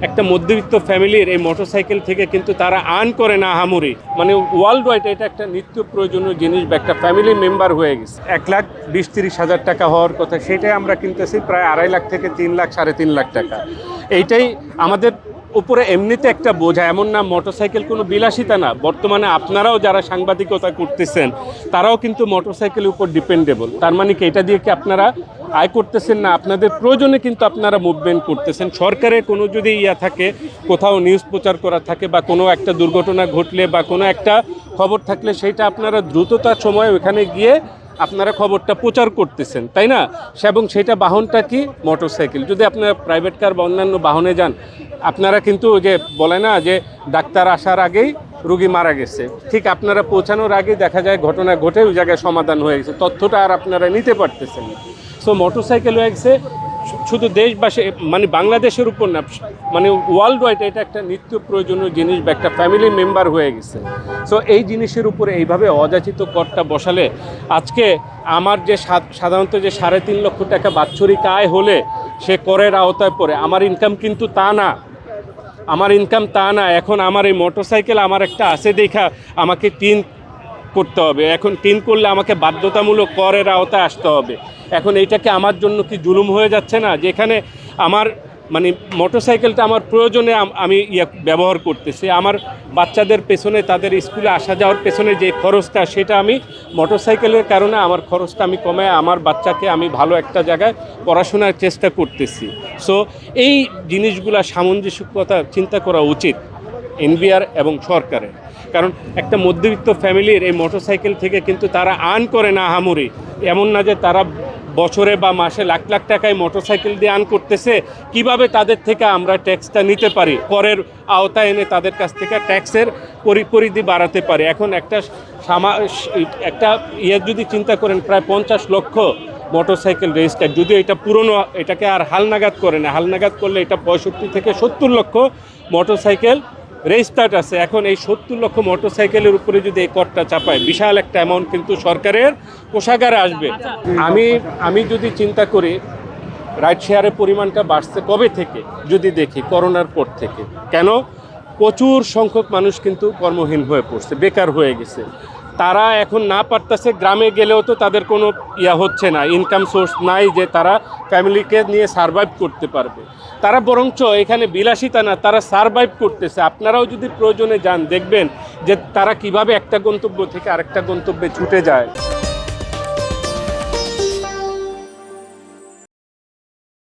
একটা মধ্যবিত্ত ফ্যামিলির এই মোটরসাইকেল থেকে কিন্তু তারা আর্ন করে না আহামরি, মানে ওয়ার্ল্ড ওয়াইড এটা একটা নিত্য প্রয়োজনীয় জিনিস বা একটা ফ্যামিলি মেম্বার হয়ে গেছে। 1,20,30,000 টাকা হওয়ার কথা, সেটাই আমরা কিনতেছি প্রায় 2.5 লাখ থেকে 3 লাখ 3.5 লাখ টাকা। এইটাই আমাদের উপরে এমনিতে একটা বোঝা, এমন না মোটরসাইকেল কোনো বিলাসিতা না। বর্তমানে আপনারাও যারা সাংবাদিকতা করতেছেন তারাও কিন্তু মোটরসাইকেলের উপর ডিপেন্ডেবল। তার মানে কি এটা দিয়ে কি আপনারা আয় করতেছেন না, আপনাদের প্রয়োজনে কিন্তু আপনারা মুভমেন্ট করতেছেন। সরকারের কোনো যদি থাকে, কোথাও নিউজ প্রচার করা থাকে বা কোনো একটা দুর্ঘটনা ঘটলে বা কোনো একটা খবর থাকলে সেইটা আপনারা দ্রুততার সময় ওখানে গিয়ে আপনারা খবরটা প্রচার করতেছেন, তাই না? এবং সেটা বাহনটা কি মোটরসাইকেল। যদি আপনারা প্রাইভেট কার বা অন্যান্য বাহনে যান, আপনারা কিন্তু যে বলে না যে ডাক্তার আসার আগেই রুগী মারা গেছে, ঠিক আপনারা পৌঁছানোর আগে দেখা যায় ঘটনা ঘটে ওই জায়গায় সমাধান হয়ে গেছে, তথ্যটা আর আপনারা নিতে পারতেছেন না। সো মোটরসাইকেল হয়ে গেছে শুধু দেশবাসী, মানে বাংলাদেশের উপর না, মানে ওয়ার্ল্ড ওয়াইড এটা একটা নিত্য প্রয়োজনীয় জিনিস বা একটা ফ্যামিলি মেম্বার হয়ে গেছে। সো এই জিনিসের উপরে এইভাবে অযাচিত করটা বসালে আজকে আমার যে সাধারণত যে 3.5 লক্ষ টাকা বাৎসরিক আয় হলে সে করের আওতায় পড়ে, আমার ইনকাম কিন্তু তা না, আমার ইনকাম তা না। এখন আমার এই মোটরসাইকেল আমার একটা আছে দেখা আমাকে 3 করতে হবে, এখন 3 করলে আমাকে বাধ্যতামূলক করের আওতায় আসতে হবে। এখন এইটাকে আমার জন্য কি জুলুম হয়ে যাচ্ছে না? যেখানে আমার মানে মোটরসাইকেলটা আমার প্রয়োজনে আমি ব্যবহার করতেছি, আমার বাচ্চাদের পেছনে তাদের স্কুলে আসা যাওয়ার পেছনে যে খরচটা, সেটা আমি মোটরসাইকেলের কারণে আমার খরচটা আমি কমায় আমার বাচ্চাকে আমি ভালো একটা জায়গায় পড়াশোনার চেষ্টা করতেছি। সো এই জিনিসগুলা সামঞ্জস্যতা চিন্তা করা উচিত এনবিআর এবং সরকারের। কারণ একটা মধ্যবিত্ত ফ্যামিলির এই মোটরসাইকেল থেকে কিন্তু তারা আর্ন করে না আহামরি। এমন না যে তারা বছরে বা মাসে লাখ লাখ টাকায় মোটরসাইকেল দিয়ে আর্ন করতেছে। কিভাবে তাদের থেকে আমরা ট্যাক্সটা নিতে পারি, করের আওতায় এনে তাদের কাছ থেকে ট্যাক্সের পরিধি বাড়াতে পারি। এখন একটা যদি চিন্তা করেন, প্রায় 50 লক্ষ মোটরসাইকেল রেজিস্টার, যদিও এটা পুরনো, এটাকে আর হালনাগাদ করে না, হালনাগাদ করলে এটা 65 থেকে 70 লক্ষ মোটরসাইকেল রেজিস্টার্ড আছে। এখন এই 70 লক্ষ মোটরসাইকেলের উপরে যদি এই করটা চাপায়, বিশাল একটা অ্যামাউন্ট কিন্তু সরকারের কোষাগারে আসবে। আমি যদি চিন্তা করি রাইড শেয়ারের পরিমাণটা বাড়ছে কবে থেকে, যদি দেখি করোনার পর থেকে। কেন? প্রচুর সংখ্যক মানুষ কিন্তু কর্মহীন হয়ে পড়ছে, বেকার হয়ে গেছে। তারা এখন না পারতেছে, গ্রামে গেলেও তো তাদের কোনো হচ্ছে না, ইনকাম সোর্স নাই যে তারা ফ্যামিলিকে নিয়ে সারভাইভ করতে পারবে। তারা বরঞ্চ এখানে বিলাসিতা না, তারা সারভাইভ করতেছে। আপনারাও যদি প্রয়োজনে যান, দেখবেন যে তারা কিভাবে একটা গন্তব্য থেকে আরেকটা গন্তব্যে ছুটে যায়।